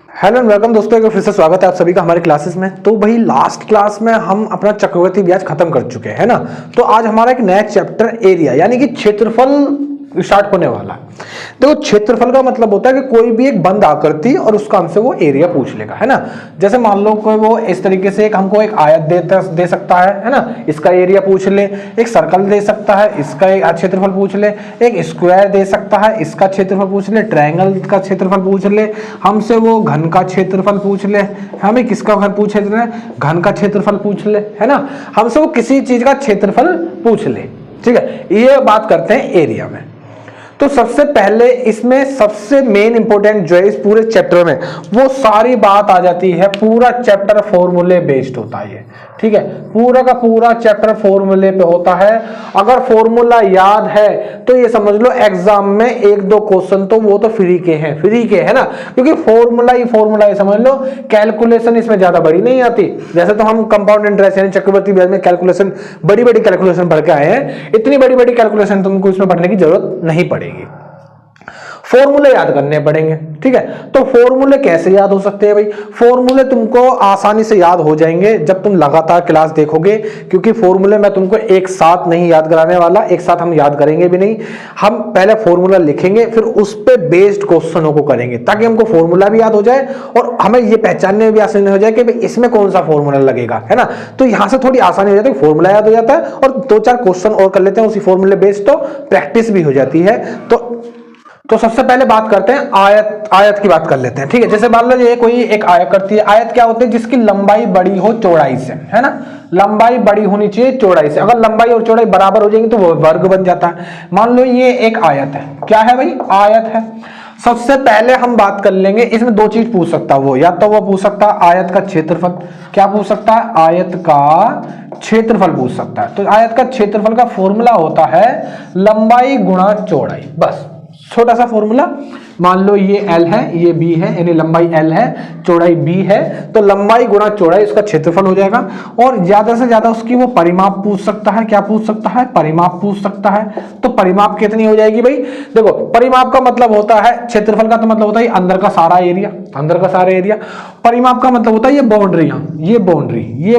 Hello and welcome दोस्तों, एक बार फिर से स्वागत है आप सभी का हमारे क्लासेस में। तो भाई लास्ट क्लास में हम अपना चक्रवृद्धि ब्याज खत्म कर चुके हैं ना। तो आज हमारा एक नया चैप्टर एरिया यानी कि क्षेत्रफल स्टार्ट होने वाला है। देखो क्षेत्रफल का मतलब होता है कि कोई भी एक बंद आकृति और उसका हमसे वो एरिया पूछ लेगा, है ना। जैसे मान लो कोई वो इस तरीके से हमको एक आयत दे सकता है ना, इसका एरिया पूछ ले। एक सर्कल दे सकता है, इसका एक क्षेत्रफल पूछ ले। एक स्क्वायर दे सकता है, इसका क्षेत्रफल पूछ ले। ट्रायंगल का क्षेत्रफल पूछ ले हमसे, वो घन का क्षेत्रफल पूछ ले। हमें किसका घन पूछ ले? घन का क्षेत्रफल पूछ ले, है ना। हमसे वो किसी चीज का क्षेत्रफल पूछ ले, ठीक है। ये बात करते हैं एरिया में। तो सबसे पहले इसमें सबसे मेन इंपॉर्टेंट जो है इस पूरे चैप्टर में वो सारी बात आ जाती है। पूरा चैप्टर फॉर्मूले बेस्ड होता है, ठीक है। पूरा का पूरा चैप्टर फॉर्मूले पे होता है। अगर फॉर्मूला याद है तो ये समझ लो एग्जाम में एक दो क्वेश्चन तो वो तो फ्री के हैं, है ना। क्योंकि फॉर्मूला ही समझ लो, कैलकुलेशन इसमें ज्यादा बड़ी नहीं आती। जैसे तो हम कंपाउंड इंटरेस्ट यानी चक्रवृद्धि ब्याज में कैलकुलेशन बड़ी कैलकुलेशन पढ़ के आए हैं, इतनी बड़ी कैलकुलेशन तुमको इसमें पढ़ने की जरूरत नहीं पड़ेगी। फॉर्मूले याद करने पड़ेंगे, ठीक है। तो फॉर्मूले कैसे याद हो सकते हैं भाई? फॉर्मूले तुमको आसानी से याद हो जाएंगे जब तुम लगातार क्लास देखोगे, क्योंकि फॉर्मूले मैं तुमको एक साथ नहीं याद कराने वाला, एक साथ हम याद करेंगे भी नहीं। हम पहले फॉर्मूला लिखेंगे, फिर उस पे बेस्ड क्वेश्चनों को करेंगे ताकि हमको फॉर्मूला भी याद हो जाए और हमें ये पहचानने में भी आसानी हो जाए कि इसमें कौन सा फॉर्मूला लगेगा, है ना। तो यहां से थोड़ी आसानी हो जाती है, फॉर्मूला याद हो जाता है और दो चार क्वेश्चन और कर लेते हैं उसी फॉर्मूले बेस्ड, तो प्रैक्टिस भी हो जाती है। तो सबसे पहले बात करते हैं आयत की बात कर लेते हैं, ठीक है। जैसे मान लो ये कोई एक आयत करती है। आयत क्या होती है? जिसकी लंबाई बड़ी हो चौड़ाई से, है ना। लंबाई बड़ी होनी चाहिए चौड़ाई से। अगर लंबाई और चौड़ाई बराबर हो जाएंगी तो वो वर्ग बन जाता है। मान लो ये एक आयत है। क्या है भाई? आयत है। सबसे पहले हम बात कर लेंगे, इसमें दो चीज पूछ सकता है वो, या तो वो पूछ सकता है आयत का क्षेत्रफल। क्या पूछ सकता है? आयत का क्षेत्रफल पूछ सकता है। तो आयत का क्षेत्रफल का फॉर्मूला होता है लंबाई गुणा चौड़ाई, बस छोटा सा फॉर्मूला। मान लो ये L है, ये B है, यानी लंबाई L है, चौड़ाई B है, तो लंबाई गुणा चौड़ाई उसका क्षेत्रफल हो जाएगा। और ज्यादा से ज्यादा उसकी वो परिमाप पूछ सकता है। क्या पूछ सकता है? परिमाप पूछ सकता है। तो परिमाप कितनी हो जाएगी भाई? देखो, परिमाप का मतलब होता है, क्षेत्रफल का तो मतलब होता है अंदर का सारा एरिया, अंदर का सारा एरिया। परिमाप का मतलब होता है ये बाउंड्रियां, ये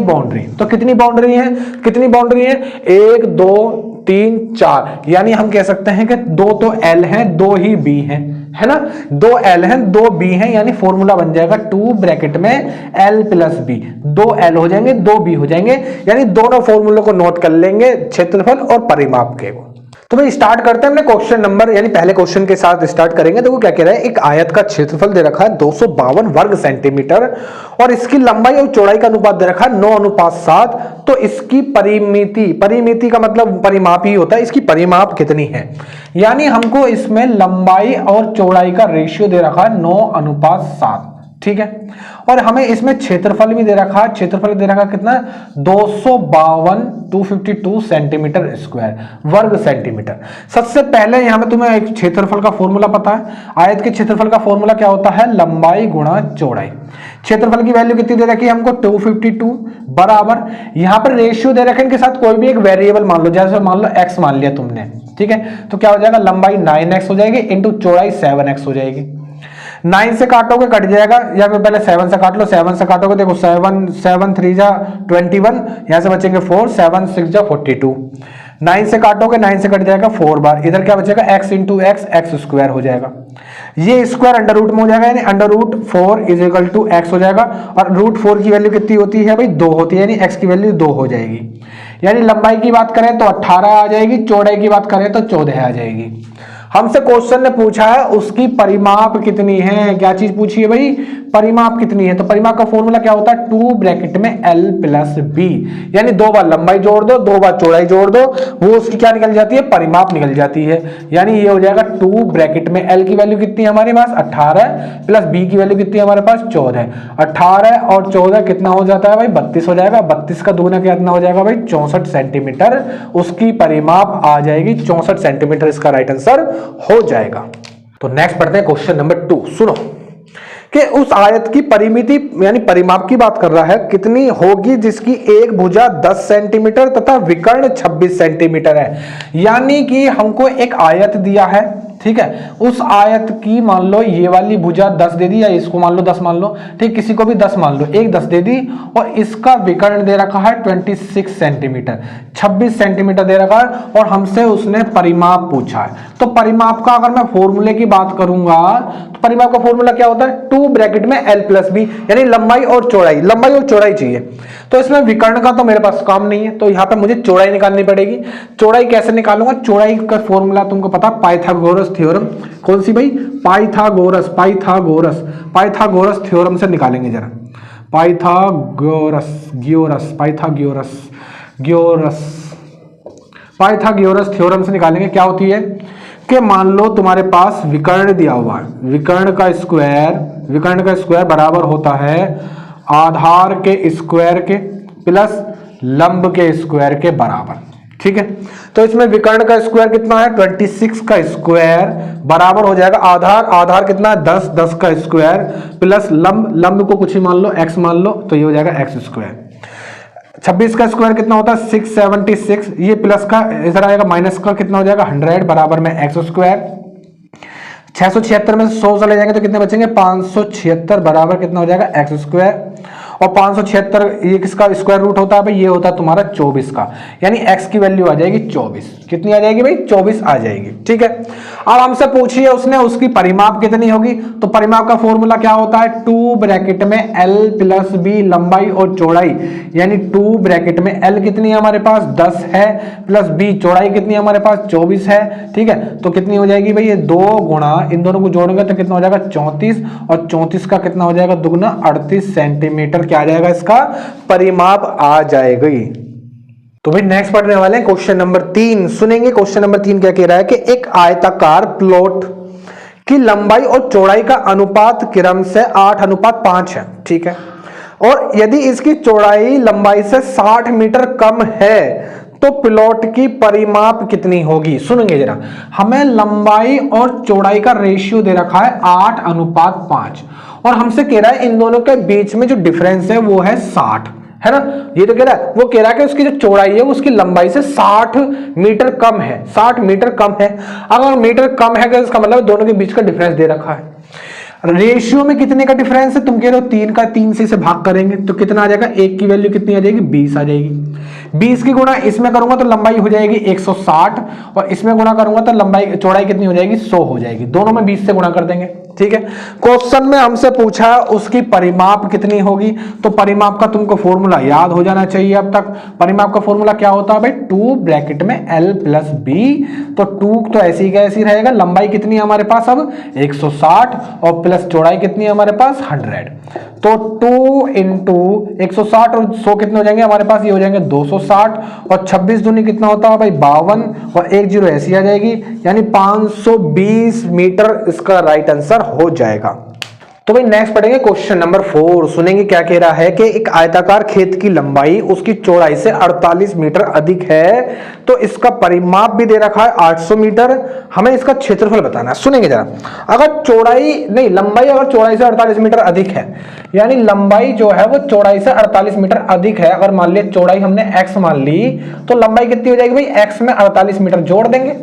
बाउंड्री। तो कितनी बाउंड्री है? कितनी बाउंड्री है? 1 2 3 4, यानी हम कह सकते हैं कि दो तो L है, दो ही B है ना। 2 L है, 2 B है, यानी फॉर्मूला बन जाएगा 2 ब्रैकेट में L प्लस B। 2 L हो जाएंगे, 2 B हो जाएंगे, यानी दोनों फॉर्मूले को नोट कर लेंगे, क्षेत्रफल और परिमाप के को। तो भाई स्टार्ट करते हैं अपने क्वेश्चन नंबर, यानी पहले क्वेश्चन के साथ स्टार्ट करेंगे। देखो क्या कह रहा है, एक आयत का क्षेत्रफल दे रखा है 252 वर्ग सेंटीमीटर और इसकी लंबाई और चौड़ाई का अनुपात दे रखा है 9:7। तो इसकी परिमिति का मतलब परिमाप ही होता है, इसकी परिमाप कितनी है? यानी हमको इसमें लंबाई और चौड़ाई का रेशियो दे रखा है 9:7, ठीक है। और हमें इसमें क्षेत्रफल भी दे रखा है। क्षेत्रफल दे रखा कितना? 252 सेंटीमीटर स्क्वायर, वर्ग सेंटीमीटर। सबसे पहले यहां में तुम्हें एक क्षेत्रफल का फॉर्मूला पता है। आयत के क्षेत्रफल का फॉर्मूला क्या होता है? लंबाई गुणा चौड़ाई। क्षेत्रफल की वैल्यू कितनी दे रखी है हमको? 252 बराबर, यहां पर रेशियो दे रखे इनके साथ कोई भी एक वेरिएबल मान लो, जैसे मान लो x मान लिया तुमने, ठीक है। तो क्या हो जाएगा? लंबाई 9x हो जाएगी इंटू चौड़ाई 7x हो जाएगी। 9 से काटोगे कट जाएगा, या फिर पहले 7 से काट लो। 7 से काटोगे, देखो 7 3 जा 21, यहां से बचेंगे 4, 7 6 जा 42। 9 से काटोगे, 9 से कट जाएगा 4 बार, इधर क्या बचेगा? x इंटू एक्स स्क्वायर हो जाएगा। ये स्क्वायर अंडर रूट में हो जाएगा, यानी under root 4 is equal to x हो जाएगा। और रूट 4 की वैल्यू कितनी होती है भाई? 2 होती है, यानी x की वैल्यू 2 हो जाएगी। यानी लंबाई की बात करें तो 18 आ जाएगी, चौड़ाई की बात करें तो 14 आ जाएगी। हमसे क्वेश्चन ने पूछा है उसकी परिमाप कितनी है। क्या चीज पूछी है भाई? परिमाप कितनी है। तो परिमाप का फॉर्मूला क्या होता है? 2 ब्रैकेट में L प्लस B, यानी 2 बार लंबाई जोड़ दो, 2 बार चौड़ाई जोड़ दो, वो उसकी क्या निकल जाती है? परिमाप निकल जाती है। यानी ये हो जाएगा 2 ब्रैकेट में L की वैल्यू कितनी है हमारे पास? 18 प्लस B की वैल्यू कितनी है हमारे पास? 14। 18 और 14 कितना हो जाता है भाई? 32 हो जाएगा। 32 का दुगना कितना हो जाएगा भाई? 64 सेंटीमीटर उसकी परिमाप आ जाएगी। 64 सेंटीमीटर इसका राइट आंसर हो जाएगा। तो नेक्स्ट पढ़ते हैं क्वेश्चन नंबर 2। सुनो कि उस आयत की परिमिति यानी परिमाप की बात कर रहा है, कितनी होगी जिसकी एक भुजा 10 सेंटीमीटर तथा विकर्ण 26 सेंटीमीटर है। यानी कि हमको एक आयत दिया है, ठीक है। उस आयत की मान लो ये वाली भुजा 10 दे दी, या इसको मान लो 10 मान लो, ठीक, किसी को भी 10 मान लो, एक 10 दे दी, और इसका विकर्ण दे रखा है 26 सेंटीमीटर, 26 सेंटीमीटर दे रखा है, और हमसे उसने परिमाप पूछा है। तो परिमाप का अगर मैं फॉर्मूले की बात करूंगा तो परिमाप का फॉर्मूला क्या होता है, 2 ब्रैकेट में l प्लस बी, यानी लंबाई और चौड़ाई, लंबाई और चौड़ाई चाहिए। तो इसमें विकर्ण का तो मेरे पास काम नहीं है, तो यहां पे मुझे चौड़ाई निकालनी पड़ेगी। चौड़ाई कैसे निकालूंगा, चौड़ाई का फॉर्मूला तुमको पता, पाइथागोरस थ्योरम। कौन सी भाई, पाइथागोरस, पाइथागोरस, पाइथागोरस थ्योरम से निकालेंगे जरा, पाइथागोरस, ग्योरस, पाइथागोरस, ग्योरस, पाइथागोरस थ्योरम से निकालेंगे। क्या होती है कि मान लो तुम्हारे पास विकर्ण दिया हुआ है, विकर्ण का स्क्वायर बराबर होता है आधार के स्क्वायर के प्लस लंब के स्क्वायर के बराबर, ठीक है। तो इसमें विकर्ण का स्क्वायर कितना है, 26 का स्क्वायर बराबर हो जाएगा आधार कितना है, 10 का स्क्वायर प्लस लंब को कुछ ही मान लो, x मान लो, तो ये हो जाएगा x स्क्वायर। 26 का स्क्वायर कितना होता है, 676, ये प्लस का इधर आएगा, माइनस का कितना हो जाएगा 100 बराबर में x स्क्वायर। 676 में से 100 चले जाएंगे तो कितने बचेंगे, 576 बराबर कितना हो जाएगा x स्क्वायर। और 576 ये किसका स्क्वायर रूट होता है भाई, ये होता है तुम्हारा 24 का, यानी x की वैल्यू आ जाएगी 24। कितनी आ जाएगी भाई, 24 आ जाएगी, ठीक है। अब हमसे पूछिए उसने उसकी परिमाप कितनी होगी, तो परिमाप का फॉर्मूला क्या होता है, 2 ब्रैकेट में l प्लस b, लंबाई और चौड़ाई, यानी 2 ब्रैकेट में l कितनी है हमारे पास 10 है, प्लस b चौड़ाई कितनी है हमारे पास 24 है, ठीक है। तो कितनी हो जाएगी भाई, ये 2 गुणा इन दोनों को जोड़ेंगे तो कितना हो जाएगा 34, और 34 का कितना हो जाएगा दुगना 38 सेंटीमीटर, क्या आ जाएगा इसका परिमाप आ जाएगी। तो भाई नेक्स्ट पढ़ने वाले हैं क्वेश्चन नंबर 3। सुनेंगे क्वेश्चन नंबर 3 क्या कह रहा है कि एक आयताकार प्लॉट की लंबाई और चौड़ाई का अनुपात क्रम से 8:5 है, ठीक है। और यदि इसकी चौड़ाई लंबाई से 60 मीटर कम है तो प्लॉट की परिमाप कितनी होगी। सुनेंगे जरा, हमें लंबाई और चौड़ाई का रेशियो दे रखा है 8:5, और हमसे कह रहा है इन दोनों के बीच में जो डिफरेंस है वो है 60, है ना। ये तो कह रहा है, वो कह रहा है कि उसकी जो चौड़ाई है उसकी लंबाई से 60 मीटर कम है, 60 मीटर कम है। अगर मीटर कम है तो इसका मतलब दोनों के बीच का डिफरेंस दे रखा है। रेशियो में कितने का डिफरेंस है, तुम कह रहे हो 3 का, 3 से इसे भाग करेंगे तो कितना आ जाएगा, 1 की वैल्यू कितनी आ जाएगी 20 आ जाएगी। 20 की गुणा इसमें करूंगा तो लंबाई हो जाएगी 160, और इसमें गुणा करूंगा तो लंबाई चौड़ाई कितनी हो जाएगी 100 हो जाएगी। दोनों में 20 से गुणा कर देंगे, ठीक है। क्वेश्चन में हमसे पूछा उसकी परिमाप कितनी होगी, तो परिमाप का तुमको फॉर्मूला याद हो जाना चाहिए अब तक। परिमाप का फॉर्मूला क्या होता है भाई, 2 ब्रैकेट में l प्लस b, तो 2 तो ऐसी का ऐसी रहेगा। लंबाई कितनी है हमारे पास अब 160, और प्लस चौड़ाई कितनी है हमारे पास 100, तो 2 इंटू 160 और 100 कितने हो जाएंगे हमारे पास, ये हो जाएंगे 260, और 26 दूनी कितना होता है भाई 52, और 1 0 ऐसी आ जाएगी, यानी 520 मीटर इसका राइट आंसर हो जाएगा। तो भाई नेक्स्ट पढ़ेंगे क्वेश्चन नंबर 4। सुनेंगे क्या कह रहा है कि एक आयताकार खेत की लंबाई उसकी चौड़ाई से 48 मीटर अधिक है, तो इसका परिमाप भी दे रखा है 800 मीटर, हमें इसका क्षेत्रफल बताना है। सुनेंगे जरा, अगर चौड़ाई नहीं लंबाई अगर चौड़ाई से 48 मीटर अधिक है, यानी लंबाई जो है वो चौड़ाई से 48 मीटर अधिक है। अगर मान लिया चौड़ाई हमने x मान ली तो लंबाई कितनी हो जाएगी भाई, x में 48 मीटर जोड़ देंगे,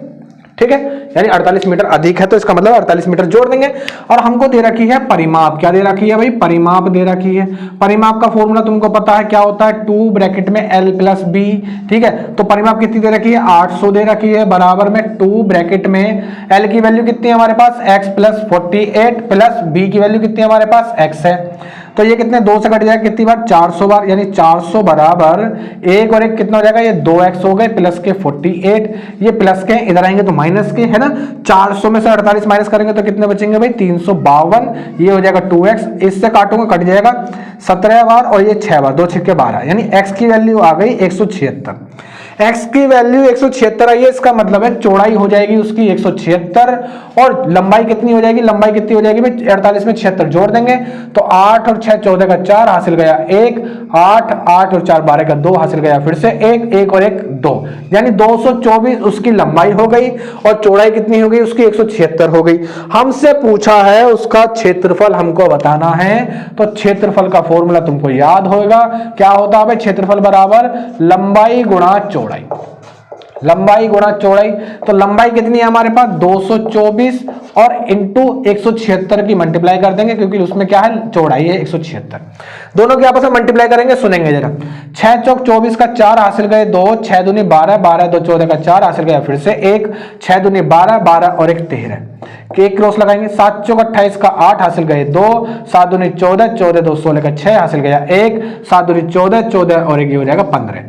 ठीक है, यानी 48 मीटर अधिक है तो इसका मतलब 48 मीटर जोड़ देंगे। और हमको दे रखी है परिमाप, क्या दे रखी है भाई, परिमाप दे रखी है। परिमाप का फॉर्मूला तुमको पता है क्या होता है, 2 ब्रैकेट में l प्लस b, ठीक है। तो परिमाप कितनी दे रखी है 800 दे रखी है, बराबर में 2 ब्रैकेट में l की वैल्यू कितनी है हमारे पास x प्लस 48 प्लस b की वैल्यू कितनी है हमारे पास x है, तो ये कितने 2 से कट जाएगा कितनी बार 400 बार, यानी 400 बराबर 1 और 1 कितना हो जाएगा, ये 2x हो गए प्लस के 48, ये प्लस के इधर आएंगे तो माइनस के, है ना। 400 में से 48 माइनस करेंगे तो कितने बचेंगे भाई 352, ये हो जाएगा 2x, इससे काटूंगा कट जाएगा 17 बार, और ये 6 बार, 2 6 12, यानी x की वैल्यू आ गई 176। x की वैल्यू 176 आई है, इसका मतलब है चौड़ाई हो जाएगी उसकी 176, और लंबाई कितनी हो जाएगी, लंबाई कितनी हो जाएगी भाई 48 में 76 जोड़ देंगे तो 8 और 6 14 का 4 हासिल गया 1, 8 8 और 4 12 का 2 हासिल गया, फिर से 1 1 और 1 2, यानी 224 उसकी लंबाई हो गई, और चौड़ाई कितनी हो गई उसकी 176 हो गई। हमसे पूछा है उसका क्षेत्रफल हमको बताना है, तो क्षेत्रफल का फॉर्मूला तुमको याद होगा, क्या होता है भाई, क्षेत्रफल बराबर लंबाई गुणा चौड़ाई। लंबाई गुणा चौड़ाई, तो लंबाई कितनी है हमारे पास 224 और इंटू 176 की मल्टीप्लाई कर देंगे क्योंकि उसमें क्या है चौड़ाई है 176, दोनों के आपस में मल्टीप्लाई करेंगे। सुनेंगे जरा, 6 चौक 24 का 4 हासिल गए 2, 6 दूनी 12, 12 2 14 का 4 हासिल गया फिर से 1, 6 दूनी 12, 12 और 1 13 के एक क्रॉस लगाएंगे। 7 चौक 28 का 8 हासिल गए 2, 7 दूनी 14, 14 2 16 का 6 हासिल गया 1, 7 दूनी 14, 14 और 1 ये हो जाएगा 15।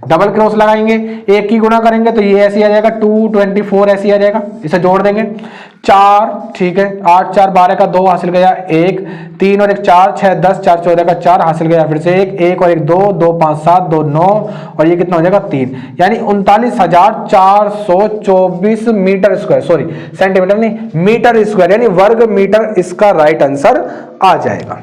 डबल क्रॉस लगाएंगे, एक की गुणा करेंगे तो ये ऐसे आ जाएगा 224 ऐसे आ जाएगा, इसे जोड़ देंगे 4, ठीक है 8 4 12 का 2 हासिल गया 1, 3 और 1 4, 6 10, 4 14 का 4 हासिल गया फिर से 1, 1 और 1 2, 2 5 7, 2 9 और ये कितना हो जाएगा 3, यानी 39,424 मीटर स्क्वायर, सॉरी सेंटीमीटर नहीं मीटर स्क्वायर यानी वर्ग मीटर इसका राइट आंसर आ जाएगा।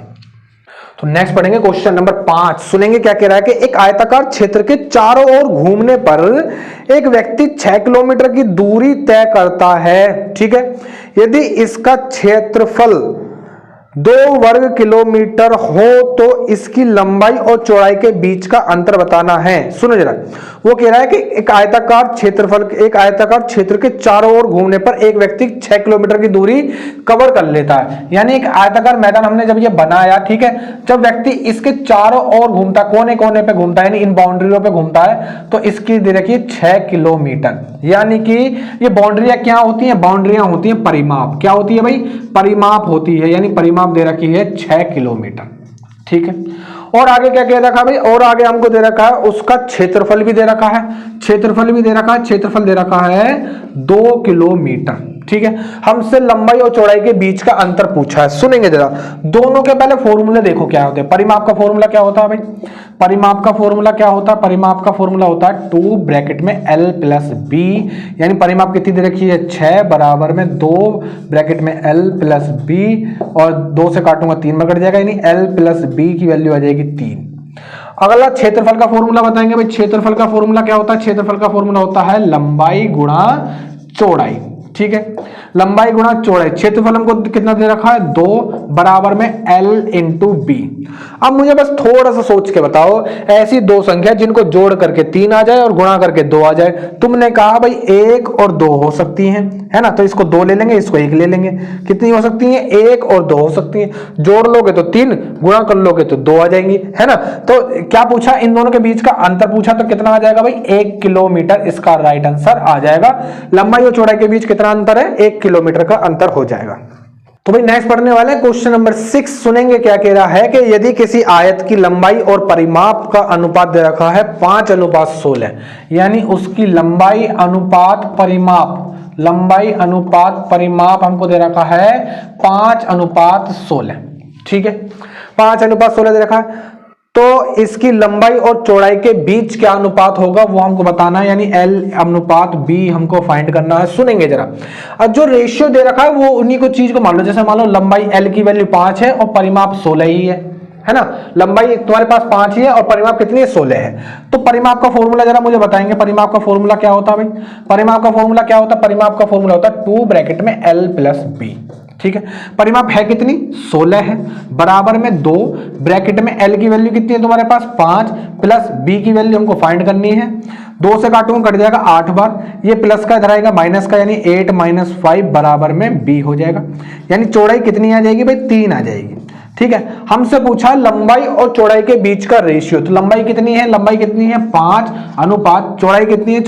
तो नेक्स्ट पढ़ेंगे क्वेश्चन नंबर 5। सुनेंगे क्या कह रहा है कि एक आयताकार क्षेत्र के चारों ओर घूमने पर एक व्यक्ति 6 किलोमीटर की दूरी तय करता है, ठीक है। यदि इसका क्षेत्रफल 2 वर्ग किलोमीटर हो तो इसकी लंबाई और चौड़ाई के बीच का अंतर बताना है। सुनो जरा, वो कह रहा है कि एक आयताकार क्षेत्र के चारों ओर घूमने पर एक व्यक्ति 6 किलोमीटर की दूरी कवर कर लेता है, यानी एक आयताकार मैदान हमने जब ये बनाया, ठीक है, जब व्यक्ति इसके चारों ओर घूमता है, कोने कोने पे घूमता है, यानी इन बाउंड्रियों पे घूमता है, तो इसकी दे रखी है 6 किलोमीटर, यानी कि ये बाउंड्रियां क्या होती हैं, बाउंड्रियां होती हैं परिमाप। क्या होती है भाई, परिमाप होती है, यानी परिमाप दे रखी है 6 किलोमीटर, ठीक है। और आगे क्या कह रखा है भाई, और आगे हमको दे रखा है उसका क्षेत्रफल भी दे रखा है, क्षेत्रफल दे रखा है 2 किलोमीटर, ठीक है। हमसे लंबाई और चौड़ाई के बीच का अंतर पूछा है। सुनेंगे जरा, दोनों के पहले फॉर्मूले देखो क्या होते हैं। परिमाप का फॉर्मूला क्या होता है भाई, परिमाप का फॉर्मूला होता है 2 ब्रैकेट में l प्लस बी, यानी परिमाप कितनी दे रखी है 6 बराबर में 2 ब्रैकेट में l प्लस बी, और 2 से काटूंगा 3 में कट जाएगा, यानी l प्लस बी की वैल्यू आ जाएगी 3। अगला क्षेत्रफल का फॉर्मूला बताएंगे भाई। क्षेत्रफल का फॉर्मूला क्या होता है, क्षेत्रफल का फॉर्मूला होता है लंबाई गुणा चौड़ाई, ठीक है, लंबाई गुणा चौड़ाई। क्षेत्रफल हमको कितना दे रखा है 2 बराबर में l इंटू बी। अब मुझे बस थोड़ा सा सोच के बताओ, ऐसी दो संख्या जिनको जोड़ करके 3 आ जाए और गुणा करके 2 आ जाए। तुमने कहा भाई 1 और 2 हो सकती हैं, है ना, तो इसको 2 ले लेंगे, इसको 1 ले लेंगे। कितनी हो सकती हैं, 1 और 2 हो सकती हैं। जोड़ लोगे तो 3, गुणा कर लोगे तो 2 आ जाएंगी, है ना। तो क्या पूछा, इन दोनों के बीच का अंतर पूछा, तो कितना आ जाएगा भाई 1 किलोमीटर इसका राइट आंसर आ जाएगा। लंबाई और चौड़ाई के बीच कितना अंतर है, 1 किलोमीटर का अंतर हो जाएगा। तो भाई नेक्स्ट पढ़ने वाले हैं क्वेश्चन नंबर 6। सुनेंगे क्या कह रहा है कि यदि किसी आयत की लंबाई और परिमाप का अनुपात दे रखा है 5:16, यानी उसकी लंबाई अनुपात परिमाप हमको दे रखा है 5:16, ठीक है, 5:16 दे रखा है, तो इसकी लंबाई और चौड़ाई के बीच क्या अनुपात होगा वो हमको बताना है, यानी L अनुपात B हमको फाइंड करना है। सुनेंगे जरा, अब जो रेशियो दे रखा है वो उन्हीं को चीज को मान लो, जैसे मान लो लंबाई L की वैल्यू 5 है और परिमाप 16 ही है ना, लंबाई तुम्हारे पास 5 ही है और परिमाप कितनी है 16 है, तो परिमाप का फॉर्मूला जरा मुझे बताएंगे। परिमाप का फॉर्मूला क्या होता है भाई, परिमाप का फॉर्मूला होता है 2 ब्रैकेट में L प्लस बी, ठीक है। परिमाप है कितनी 16 है, बराबर में 2 ब्रैकेट में L की वैल्यू कितनी है तुम्हारे पास 5 प्लस B की वैल्यू हमको फाइंड करनी है। 2 से काटूंगा कट जाएगा 8 बार, ये प्लस का इधर आएगा माइनस का, यानी 8 - 5 बराबर में B हो जाएगा, यानी चौड़ाई कितनी आ जाएगी भाई 3 आ जाएगी, ठीक है। हमसे पूछा लंबाई और चौड़ाई के बीच का रेशियो, तो लंबाई कितनी है 5 अनुपात चौड़ाई कितनी है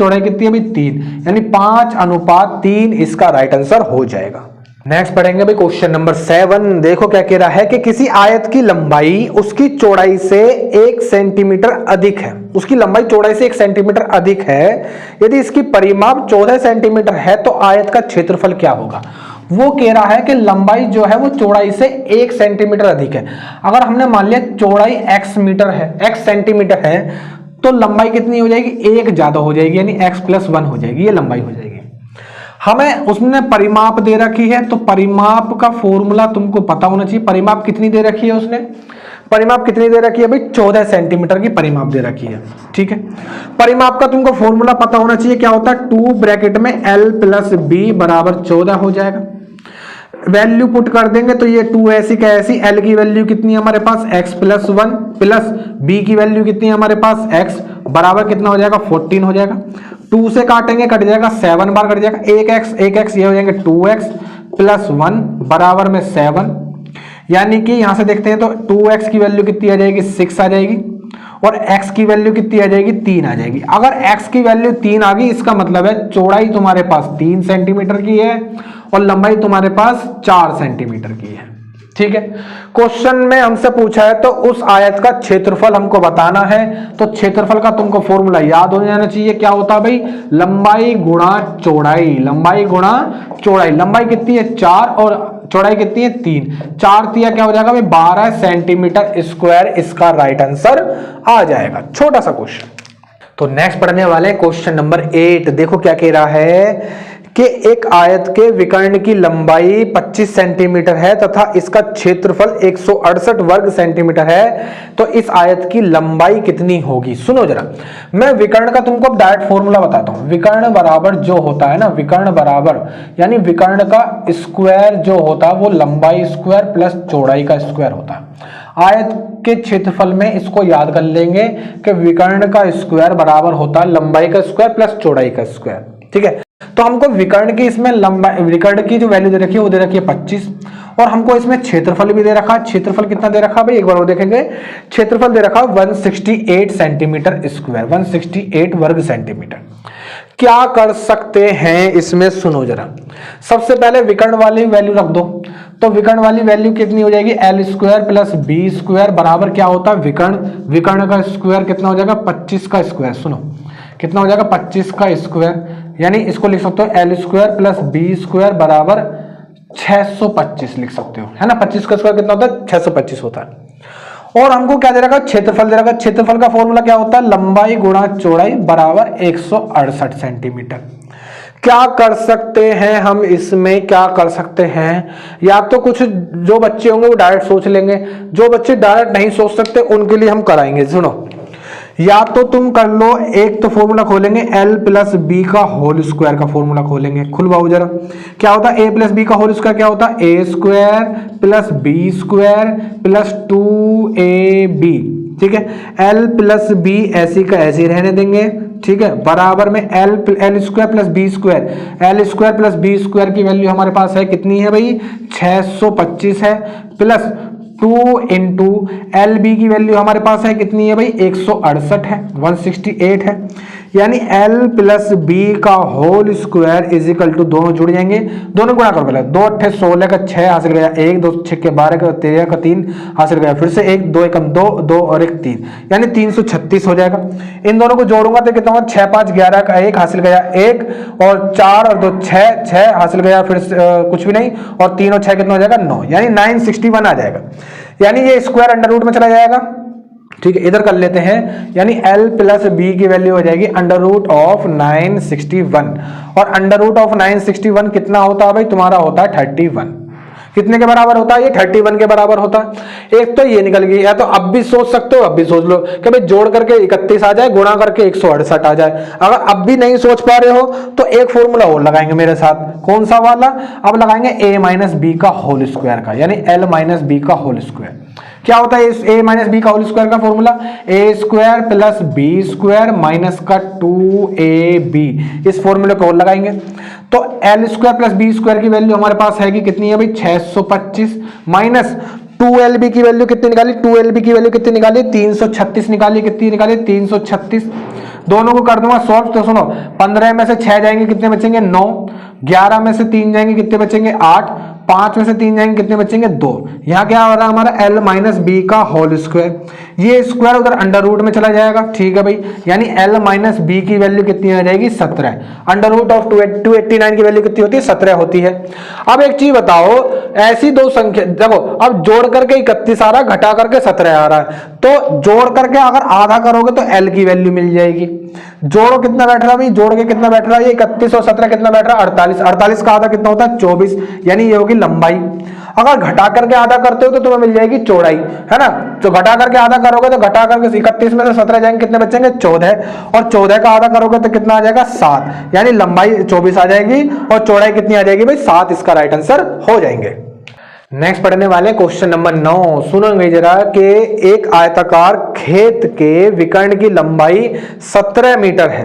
भाई 3, यानी 5:3 इसका राइट आंसर हो जाएगा। नेक्स्ट पढ़ेंगे भाई क्वेश्चन नंबर 7। देखो क्या कह रहा है कि किसी आयत की लंबाई उसकी चौड़ाई से 1 सेंटीमीटर अधिक है, उसकी लंबाई चौड़ाई से 1 सेंटीमीटर अधिक है, यदि इसकी परिमाप 14 सेंटीमीटर है तो आयत का क्षेत्रफल क्या होगा। वो कह रहा है कि लंबाई जो है वो चौड़ाई से 1 सेंटीमीटर अधिक है। अगर हमने मान लिया चौड़ाई x सेंटीमीटर है, तो लंबाई कितनी हो जाएगी 1 ज्यादा हो जाएगी, यानी x+1 हो जाएगी, ये लंबाई हो जाएगी। हमें उसने परिमाप दे रखी है, तो परिमाप का फॉर्मूला तुमको पता होना चाहिए। परिमाप कितनी दे रखी है उसने, परिमाप कितनी दे रखी है भाई 14 सेंटीमीटर की परिमाप दे रखी है, ठीक है। परिमाप का तुमको फॉर्मूला पता होना चाहिए, क्या होता है 2 ब्रैकेट में L प्लस बी बराबर 14 हो जाएगा। वैल्यू पुट कर देंगे तो ये 2 ऐसी का ऐसी, L की वैल्यू कितनी है हमारे पास x+1 प्लस B की वैल्यू कितनी है हमारे पास x बराबर कितना हो जाएगा 14 हो जाएगा। 2 से काटेंगे कट जाएगा 7 बार कट जाएगा, एक एक्स ये हो जाएंगे 2x प्लस 1 बराबर में 7, यानी कि यहां से देखते हैं तो 2x की वैल्यू कितनी आ जाएगी 6 आ जाएगी और x की वैल्यू कितनी आ जाएगी 3 आ जाएगी। अगर x की वैल्यू 3 आ गई इसका मतलब है चौड़ाई तुम्हारे पास 3 सेंटीमीटर की है और लंबाई तुम्हारे पास 4 सेंटीमीटर की है। ठीक है, क्वेश्चन में हमसे पूछा है तो उस आयत का क्षेत्रफल हमको बताना है, तो क्षेत्रफल का तुमको फॉर्मूला याद हो जाना चाहिए। क्या होता है भाई, लंबाई गुणा चौड़ाई, लंबाई गुणा चौड़ाई। लंबाई कितनी है 4 और चौड़ाई कितनी है 3, 4 तिया क्या हो जाएगा भाई 12 सेंटीमीटर स्क्वायर, इसका राइट आंसर आ जाएगा। छोटा सा क्वेश्चन। तो नेक्स्ट पढ़ने वाले क्वेश्चन नंबर 8। देखो क्या कह रहा है कि एक आयत के विकर्ण की लंबाई 25 सेंटीमीटर है तथा इसका क्षेत्रफल 168 वर्ग सेंटीमीटर है, तो इस आयत की लंबाई कितनी होगी। सुनो जरा, मैं विकर्ण का तुमको डायरेक्ट फॉर्मूला बताता हूं। विकर्ण बराबर जो होता है ना, विकर्ण बराबर यानी विकर्ण का स्क्वायर जो होता है वो लंबाई स्क्वायर प्लस चौड़ाई का स्क्वायर होता है। आयत के क्षेत्रफल में इसको याद कर लेंगे कि विकर्ण का स्क्वायर बराबर होता है लंबाई का स्क्वायर प्लस चौड़ाई का स्क्वायर। ठीक है, तो हमको विकर्ण की इसमें लंबाई, विकर्ण की जो वैल्यू दे रखी है वो दे रखी है 25 और हमको इसमें क्षेत्रफल भी दे रखा है। क्षेत्रफल कितना दे रखा है भाई, एक बार वो देखेंगे। क्षेत्रफल दे रखा है 168 सेंटीमीटर स्क्वायर, 168 वर्ग सेंटीमीटर। क्या कर सकते हैं इसमें, सुनो जरा। सबसे पहले विकर्ण वाली वैल्यू रख दो, तो विकर्ण वाली वैल्यू कितनी हो जाएगी L square plus B square बराबर क्या होता है विकर्ण, विकर्ण का स्क्वायर कितना हो जाएगा 25 का स्क्वायर। सुनो कितना हो जाएगा 25 का स्क्वायर, यानी इसको लिख सकते हो L square plus B square बराबर 625 लिख सकते हो, है ना। 25 का स्क्वायर कितना होता है 625 होता है। और हमको क्या दे रखा क्षेत्रफल दे रखा, क्षेत्रफल का फॉर्मूला क्या होता है लंबाई गुणा चौड़ाई बराबर 168 सेंटीमीटर। क्या कर सकते हैं हम इसमें, क्या कर सकते हैं, या तो कुछ जो बच्चे होंगे वो डायरेक्ट सोच लेंगे, जो बच्चे डायरेक्ट नहीं सोच सकते उनके लिए हम कराएंगे। सुनो, या तो तुम कर लो, एक तो फॉर्मूला खोलेंगे एल प्लस बी का होल स्क्वायर का फॉर्मूला खोलेंगे। खुलवाओ जरा, क्या होता है ए प्लस बी का होल स्क्वायर क्या होता है a square plus B square plus 2ab। ठीक है, एल प्लस बी ऐसी का ऐसे रहने देंगे। ठीक है, बराबर में L square plus B square, L square plus B square की वैल्यू हमारे पास है कितनी है भाई 625 है, प्लस 2 इंटू एल बी की वैल्यू हमारे पास है कितनी है भाई 168 है, 168 है, यानी एल प्लस बी का whole square is equal to, दोनों जुड़ जाएंगे, दोनों गुणा करो पहले, 2 8 16 का 6 हासिल गया, 1 2 6 के 12 का 13 का 3 हासिल गया, फिर से 1 2 एकम 2 2 और 1 3, यानी 336 हो जाएगा। इन दोनों को जोड़ूंगा तो कितना होगा 6 5 11 का 1 हासिल गया 1 और 4 और 2 6 6 हासिल गया, फिर कुछ भी नहीं, और 3 और 6 कितना हो जाएगा 9, यानी 961 आ जाएगा, यानी ये स्क्वायर अंडर रूट में चला जाएगा। ठीक है, इधर कर लेते हैं, यानी L प्लस बी की वैल्यू हो जाएगी अंडर रूट ऑफ 961, और अंडर रूट ऑफ 961 कितना होता है भाई तुम्हारा होता है 31। कितने के बराबर होता है ये 31 के बराबर होता है। एक तो ये निकल गई, या तो अब भी सोच सकते हो, अब भी सोच लो कि भाई जोड़ करके 31 आ जाए, गुणा करके 168 आ जाए। अगर अब भी नहीं सोच पा रहे हो तो एक फॉर्मूला और लगाएंगे मेरे साथ, कौन सा वाला, अब लगाएंगे a माइनस बी का होल स्क्वायर का, यानी L माइनस बी का होल स्क्वायर। क्या होता है इस a माइनस बी का होल स्क्वायर का formula, a square plus B square minus का 2ab, इस फॉर्मूले को और लगाएंगे तो L square plus B square की वैल्यू हमारे पास है कि कितनी है भाई 625 माइनस 2lb की वैल्यू कितनी निकाली, 2lb की वैल्यू कितनी निकाली 336 निकाली, कितनी निकाली 336। दोनों को कर दूंगा सॉल्व, तो सुनो 15 में से 6 जाएंगे कितने बचेंगे 9, 11 में से 3 जाएंगे कितने बचेंगे 8, 5 में से 3 जाएंगे कितने बचेंगे 2। यहाँ क्या हो रहा है हमारा L माइनस बी का होल स्क्वायर, ये स्क्वायर उधर अंडर रूट में चला जाएगा। ठीक है भाई, यानी L माइनस बी की वैल्यू कितनी आ जाएगी 17, अंडर रूट ऑफ 289 की वैल्यू कितनी होती है 17 होती है। अब एक चीज बताओ, ऐसी दो संख्या देखो, अब जोड़ करके 31 आ रहा है, घटा करके 17 आ रहा है, तो जोड़ करके अगर आधा करोगे तो L की वैल्यू मिल जाएगी। जोड़ो कितना बैठ रहा है भाई, जोड़ के कितना बैठ रहा है, ये 31 और 17 कितना बैठ रहा है 48, 48 का आधा कितना होता है 24, यानी ये होगी लंबाई। अगर घटा करके आधा करते हो तो तुम्हें मिल जाएगी चौड़ाई, है ना। तो घटा करके आधा करोगे तो घटा करके 31 में से 17 जाएंगे कितने बचेंगे 14, और 14 का आधा करोगे तो कितना आ जाएगा 7, यानी लंबाई 24 आ जाएगी और चौड़ाई कितनी आ जाएगी भाई 7, इसका राइट आंसर हो जाएंगे। नेक्स्ट पढ़ने वाले क्वेश्चन नंबर 9, सुनेंगे जरा कि एक आयताकार खेत के विकर्ण की लंबाई 17 मीटर है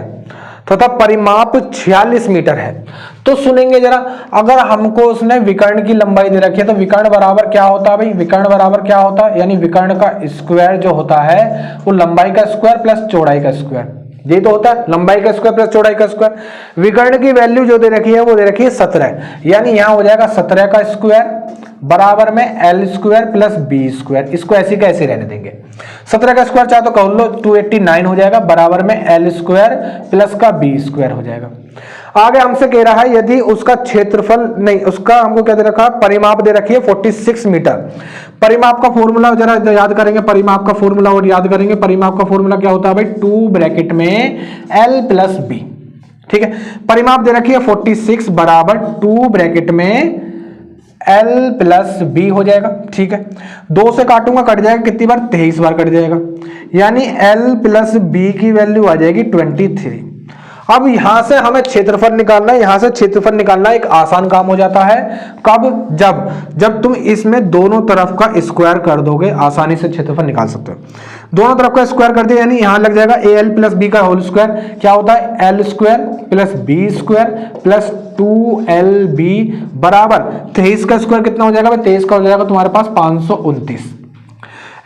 तथा परिमाप 46 मीटर है। तो सुनेंगे जरा, अगर हमको उसने विकर्ण की लंबाई दे रखी है तो विकर्ण बराबर क्या होता है भाई, विकर्ण बराबर क्या होता है, यानी विकर्ण का स्क्वायर जो होता है वो लंबाई का स्क्वायर प्लस चौड़ाई का स्क्वायर, ये तो होता है लंबाई का स्क्वायर प्लस चौड़ाई का स्क्वायर। विकर्ण की वैल्यू जो दे रखी है वो दे रखी है 17, यानी यहां हो जाएगा 17 का स्क्वायर बराबर में L square plus B square, इसको ऐसे कैसे रहने देंगे। 17 का स्क्वायर चाहे तो कह लो 289 हो जाएगा बराबर में एल स्क्वायर प्लस का बी स्क्वायर हो जाएगा। आगे हमसे कह रहा है यदि उसका क्षेत्रफल नहीं, उसका हमको क्या दे रखा है, परिमाप दे रखी है 46 मीटर। परिमाप का फॉर्मूला जरा याद करेंगे, परिमाप का फॉर्मूला और याद करेंगे। परिमाप का फॉर्मूला क्या होता है भाई, 2 ब्रैकेट में एल प्लस बी, ठीक है। परिमाप दे रखी है 46 बराबर 2 ब्रैकेट में L प्लस बी हो जाएगा, ठीक है। 2 से काटूंगा कट जाएगा, कितनी बार, 23 बार कट जाएगा, यानी L प्लस बी की वैल्यू आ जाएगी 23। अब यहां से हमें क्षेत्रफल निकालना है, यहां से क्षेत्रफल निकालना एक आसान काम हो जाता है। कब, जब तुम इसमें दोनों तरफ का स्क्वायर कर दोगे आसानी से क्षेत्रफल निकाल सकते हो। दोनों तरफ का स्क्वायर कर दिया, यानी यहां लग जाएगा एल प्लस बी का होल स्क्वायर, क्या होता है L square plus B square plus 2LB बराबर 23 का स्क्वायर कितना हो जाएगा भाई, 23 का हो जाएगा तुम्हारे पास 529।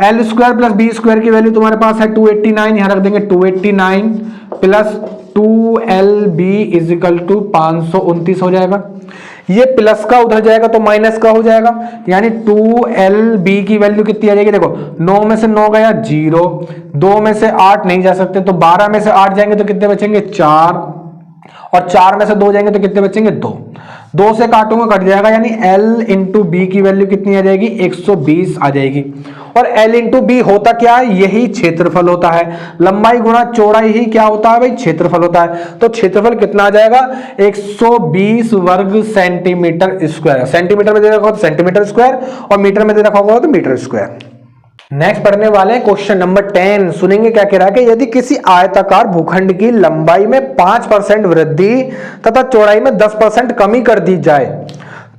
L square plus B square की वैल्यू तुम्हारे पास है 289, यहां रख देंगे 289 plus 2LB is equal to 529 हो जाएगा। ये प्लस का उधर जाएगा तो माइनस का हो जाएगा, यानी 2LB की वैल्यू कितनी आ जाएगी, देखो 9 में से 9 गया 0, 2 में से 8 नहीं जा सकते तो 12 में से 8 जाएंगे तो कितने बचेंगे 4, और 4 में से 2 जाएंगे तो कितने बचेंगे 2, 2 से काटूंगा कट जाएगा, यानी L इंटू बी की वैल्यू कितनी आ जाएगी 120 आ जाएगी। और L इंटू बी होता क्या है, यही क्षेत्रफल होता है। लंबाई गुणा चौड़ाई ही क्या होता है भाई, क्षेत्रफल होता है। तो क्षेत्रफल कितना आ जाएगा 120 वर्ग सेंटीमीटर स्क्वायर। सेंटीमीटर में दे रखा होगा तो सेंटीमीटर स्क्वायर, और मीटर में दे रखा होगा तो मीटर स्क्वायर। नेक्स्ट पढ़ने वाले हैं क्वेश्चन नंबर 10। सुनेंगे क्या कह रहा है कि यदि किसी आयताकार भूखंड की लंबाई में 5% वृद्धि तथा चौड़ाई में 10% कमी कर दी जाए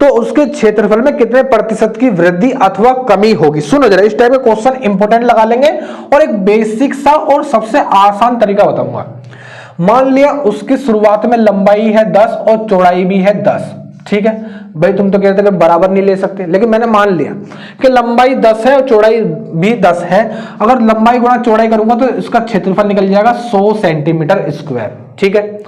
तो उसके क्षेत्रफल में कितने प्रतिशत की वृद्धि अथवा कमी होगी। सुनो जरा, इस टाइप के क्वेश्चन इंपोर्टेंट लगा लेंगे और एक बेसिक सा और सबसे आसान तरीका बताऊंगा। मान लिया उसकी शुरुआत में लंबाई है 10 और चौड़ाई भी है 10, ठीक है भाई, तुम तो कहते थे बराबर नहीं ले सकते, लेकिन मैंने मान लिया कि लंबाई 10 है और चौड़ाई भी 10 है। अगर लंबाई गुणा चौड़ाई करूंगा तो इसका क्षेत्रफल निकल जाएगा 100 सेंटीमीटर स्क्वायर, ठीक है।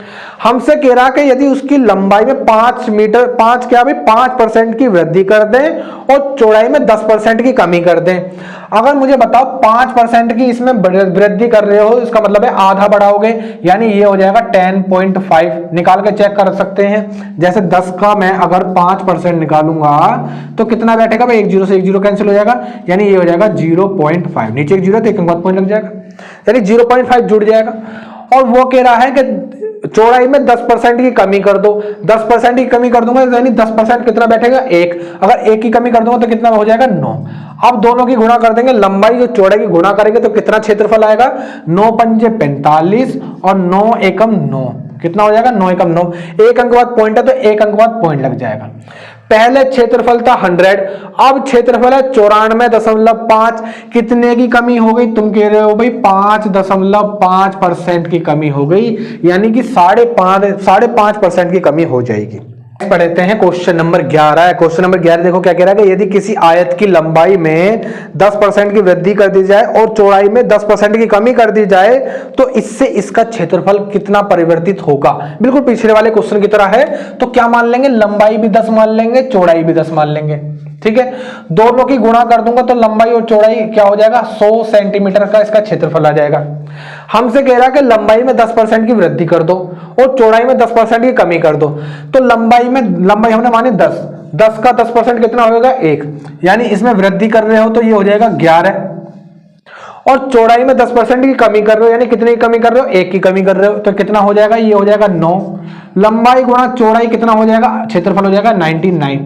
हमसे कह रहा कि यदि उसकी लंबाई में 5% की वृद्धि कर दें और चौड़ाई में 10% की कमी कर दें। अगर मुझे बताओ 5% की इसमें वृद्धि कर रहे हो, इसका मतलब है आधा बढ़ाओगे, यानी ये हो जाएगा 10.5। निकाल के चेक कर सकते हैं। जैसे 10 का मैं अगर 5% निकालूंगा तो कितना बैठेगा भाई, 1 0 से 1 0 कैंसिल हो जाएगा, यानी ये हो जाएगा 0.5। नीचे 1 0 तो एक अंक पॉइंट लग जाएगा, यानी 0.5 जुड़ जाएगा। और वो कह रहा है कि चौड़ाई में 10% की कमी कर दो। 10% की कमी कर दूंगा यानी 10% कितना बैठेगा 1। अगर 1 की कमी कर दूंगा तो कितना हो जाएगा 9। अब दोनों की गुणा कर देंगे, लंबाई जो चौड़ाई की गुणा करेंगे तो कितना क्षेत्रफल आएगा 9 पंजे 45 और 9 एकम 9, कितना हो जाएगा 9 एकम 9। एक अंक बाद पॉइंट है तो एक अंक बाद पॉइंट लग जाएगा। पहले क्षेत्रफल था 100, अब क्षेत्रफल है 94.5। कितने की कमी हो गई, तुम कह रहे हो भाई 5.5% की कमी हो गई, यानी कि 5.5% की कमी हो जाएगी। पढ़ते हैं क्वेश्चन नंबर 11। क्वेश्चन नंबर 11 देखो क्या कह रहा है कि यदि किसी आयत की लंबाई में 10% की वृद्धि कर दी जाए और चौड़ाई में 10% की कमी कर दी जाए तो इससे इसका क्षेत्रफल कितना परिवर्तित होगा। बिल्कुल पिछले वाले क्वेश्चन की तरह है। तो क्या मान लेंगे, लंबाई भी 10 मान लेंगे, चौड़ाई भी 10 मान लेंगे, ठीक है। दोनों की गुणा कर दूंगा तो लंबाई और चौड़ाई क्या हो जाएगा 100 सेंटीमीटर का इसका क्षेत्रफल आ जाएगा। हमसे कह रहा है कि लंबाई में 10% की वृद्धि कर दो और चौड़ाई में 10% की कमी कर दो। तो लंबाई हमने माने 10 का 10% कितना होगा 1, यानी इसमें वृद्धि कर रहे हो तो ये हो जाएगा 11। और चौड़ाई में 10% की कमी कर रहे हो, यानी कितने की कमी कर रहे हो 1 की कमी कर रहे हो, तो कितना हो जाएगा ये हो जाएगा 9। लंबाई गुणा चौड़ाई कितना हो जाएगा, क्षेत्रफल हो जाएगा 99।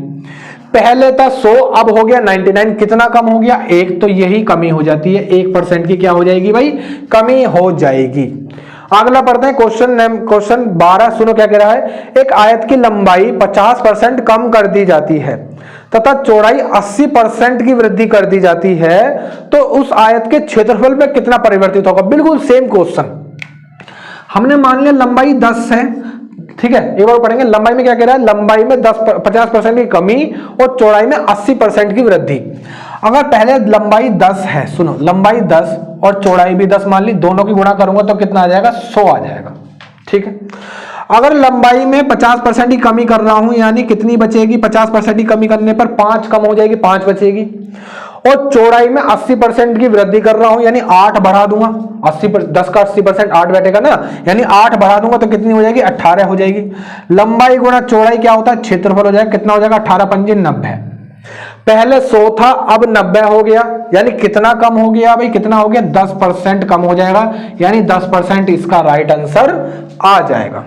पहले था 100, अब हो गया 99, कितना कम हो गया 1, तो यही कमी हो जाती है 1% की क्या हो जाएगी भाई, कमी हो जाएगी। अगला पढ़ते हैं क्वेश्चन 12। सुनो क्या कह रहा है, एक आयत की लंबाई 50% कम कर दी जाती है तथा चौड़ाई 80% की वृद्धि कर दी जाती है तो उस आयत के क्षेत्रफल में कितना परिवर्तित होगा। बिल्कुल सेम क्वेश्चन। हमने मान लिया लंबाई 10 है, ठीक है, एक बार पढ़ेंगे। लंबाई में क्या कह रहा है, लंबाई में 50% की कमी और चौड़ाई में 80% की वृद्धि। अगर पहले लंबाई 10 है, सुनो, लंबाई 10 और चौड़ाई भी 10 मान ली, दोनों की गुणा करूंगा तो कितना आ जाएगा, 100 आ जाएगा, ठीक है। अगर लंबाई में 50% की कमी कर रहा हूं, यानी कितनी बचेगी, 50% की कमी करने पर 5 कम हो जाएगी, 5 बचेगी। और चौड़ाई में 80% की वृद्धि कर रहा हूं, यानी 8 बढ़ा दूंगा, 10 का 80% 8 बैठेगा ना, यानी 8 बढ़ा दूंगा तो कितनी हो जाएगी, 18 हो जाएगी। लंबाई गुणा चौड़ाई क्या होता है, क्षेत्रफल हो जाएगा, कितना हो जाएगा, 18 पंजे 90। पहले 100 था, अब 90 हो गया, यानी कितना कम हो गया भाई, कितना हो गया, 10% कम हो जाएगा, यानी 10% इसका राइट आंसर आ जाएगा।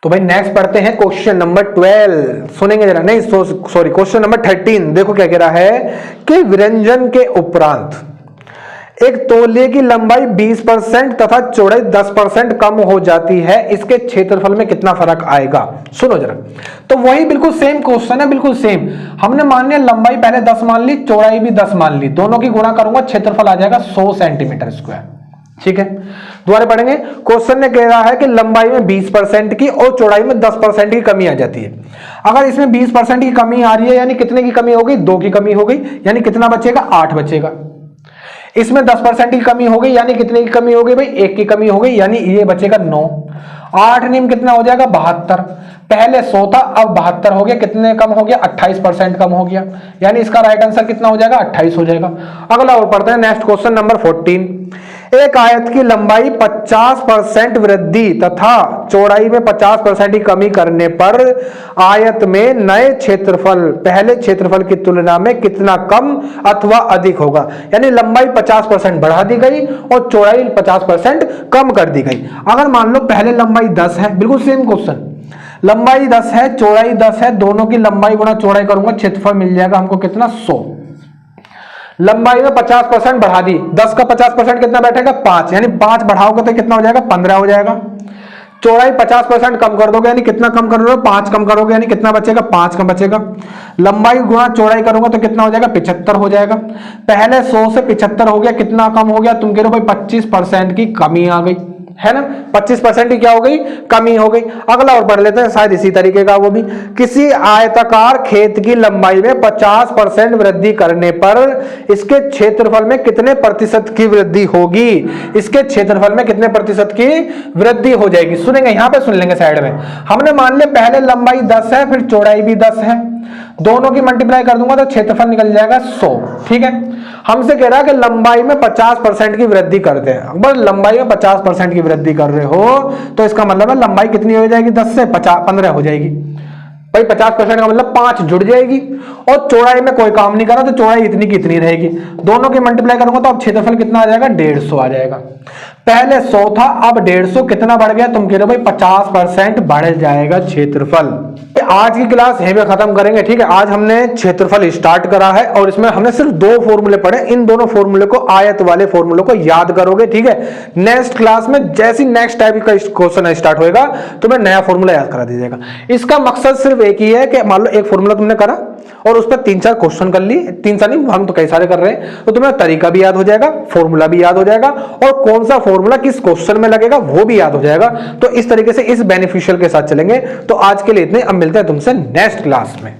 तो भाई नेक्स्ट पढ़ते हैं क्वेश्चन नंबर 12, सुनेंगे जरा, नहीं सॉरी, क्वेश्चन नंबर 13। देखो क्या कह रहा है कि व्यंजन के उपरांत एक तौलिए की लंबाई 20% तथा चौड़ाई 10% कम हो जाती है, इसके क्षेत्रफल में कितना फर्क आएगा। सुनो जरा, तो वही बिल्कुल सेम क्वेश्चन है, बिल्कुल सेम। हमने मान लिया लंबाई पहले 10 मान ली, चौड़ाई भी 10 मान ली, दोनों की गुणा करूंगा, क्षेत्रफल आ जाएगा 100 सेंटीमीटर स्क्वायर, ठीक है। दोबारा पढ़ेंगे। क्वेश्चन ने कह रहा है कि लंबाई में 20% की और चौड़ाई में 10% की कमी आ जाती है। अगर इसमें 20% की कमी आ रही है, यानी कितने की कमी हो गई, 2 की कमी हो गई, यानी कितना बचेगा, 8 बचेगा। इसमें 10% की कमी हो गई, यानी कितने की कमी हो गई भाई, 1 की कमी हो गई, यानी ये बचेगा 9। 8 निम कितना हो जाएगा, 72। पहले 100 था, अब 72 हो गया, कितने कम हो गया, 28% कम हो गया, यानी इसका राइट आंसर कितना हो जाएगा, 28 हो जाएगा। अगला और पढ़ते हैं, नेक्स्ट क्वेश्चन नंबर 14। एक आयत की लंबाई 50% वृद्धि तथा चौड़ाई में 50% की कमी करने पर आयत में नए क्षेत्रफल पहले क्षेत्रफल की तुलना में कितना कम अथवा अधिक होगा। यानी लंबाई 50% बढ़ा दी गई और चौड़ाई 50% कम कर दी गई। अगर मान लो पहले लंबाई 10 है, बिल्कुल सेम क्वेश्चन, लंबाई 10 है, चौड़ाई 10 है, दोनों की लंबाई गुणा चौड़ाई करूंगा, क्षेत्रफल मिल जाएगा हमको कितना, 100। लंबाई में 50% बढ़ा दी, 10 का 50% कितना बैठेगा, 5, यानी 5 बढ़ाओगे तो कितना हो जाएगा, 15 हो जाएगा। चौड़ाई 50% कम कर दोगे, यानी कितना कम कर दोगे, 5 कम करोगे, यानी कितना बचेगा, 5 कम बचेगा। लंबाई गुणा चौड़ाई करूंगा तो कितना हो जाएगा, 75 हो जाएगा। पहले 100 से 75 हो गया, कितना कम हो गया, तुम कह रहे हो भाई 25% की कमी आ गई, है ना, 25% की क्या हो गई, कमी हो गई। अगला और पढ़ लेते हैं, शायद इसी तरीके का वो भी। किसी आयताकार खेत की लंबाई में 50% वृद्धि करने पर इसके क्षेत्रफल में कितने प्रतिशत की वृद्धि होगी, इसके क्षेत्रफल में कितने प्रतिशत की वृद्धि हो जाएगी। सुनेंगे, यहां पे सुन लेंगे साइड में। हमने मान लिया पहले लंबाई 10 है, फिर चौड़ाई भी 10 है, दोनों की मल्टीप्लाई कर दूंगा तो क्षेत्रफल निकल जाएगा 100, ठीक है। हमसे कह रहा है कि लंबाई में 50% की वृद्धि करते हैं। अगर लंबाई में 50% की वृद्धि कर रहे हो तो इसका मतलब है लंबाई कितनी हो जाएगी, 10 से 15 हो जाएगी भाई। 50% का मतलब 5 जुड़ जाएगी। और चौड़ाई में कोई काम नहीं करा तो चौड़ाई इतनी की इतनी रहेगी, दोनों की मल्टीप्लाई करूंगा तो अब क्षेत्रफल कितना आ जाएगा, 150 आ जाएगा। पहले 100 था, अब 150, कितना बढ़ गया, तुम कह रहे हो भाई 50% बढ़ जाएगा क्षेत्रफल। आज की क्लास यहीं पे खत्म करेंगे, ठीक है। आज हमने क्षेत्रफल स्टार्ट करा है और इसमें हमने सिर्फ 2 फॉर्मूले पढ़े। इन दोनों फॉर्मूले को, आयत वाले फॉर्मूले को याद करोगे, ठीक है। नेक्स्ट क्लास में जैसी नेक्स्ट टाइप का क्वेश्चन स्टार्ट होएगा तो मैं नया फॉर्मूला याद करा दीजिएगा। इसका मकसद सिर्फ एक ही है कि मान लो एक फॉर्मूला तुमने करा और उस पर 3-4 क्वेश्चन कर लिए, 3 नहीं, हम तो कई सारे कर रहे हैं, तो तुम्हें तरीका भी याद हो जाएगा, फॉर्मूला भी याद हो जाएगा और कौन सा फॉर्मूला किस क्वेश्चन में लगेगा वो भी याद हो जाएगा। तो इस तरीके से इस बेनिफिशियल के साथ चलेंगे। तो आज के लिए इतने, अब मिलते हैं तुमसे नेक्स्ट क्लास में।